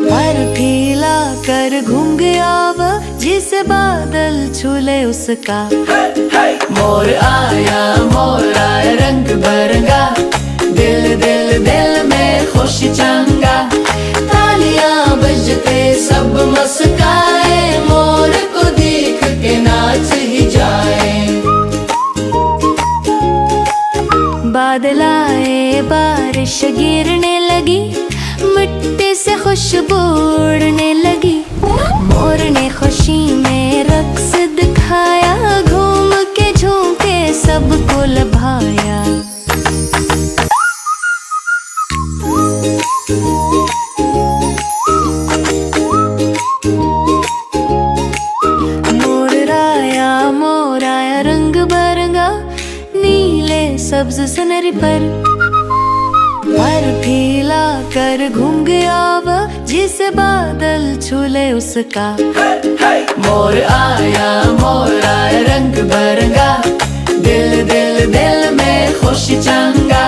पर फीला कर घूम गया वह जिसे बादल छूले उसका। मोर आया रंग बरंगा, दिल दिल दिल में खुशी चंगा। तालियां बजते सब मुस्काए, मोर को देख के नाच ही जाए। बादल आए बारिश गिरने लगी, मिट्टी से खुशबू उड़ने लगी। मोर ने खुशी में रक्स दिखाया, घूम के झूम के सबको लभाया। मोर आया रंग बरंगा, नीले सब्ज सुनहरी पर फीला कर घूम गया वह जिसे बादल छूले उसका। मोर आया रंग बरंगा, दिल दिल दिल में खुशी चंगा।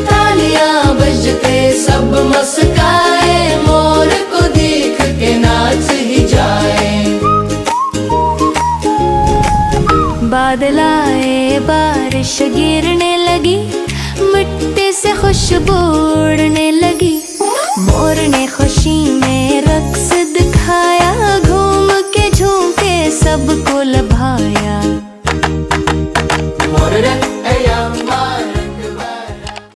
तालियां बजते सब मुस्काए, मोर को देख के नाच ही जाए। बादल आए बारिश गिरने लगी, मिट्टी से खुशबू उड़ने लगी। मोर ने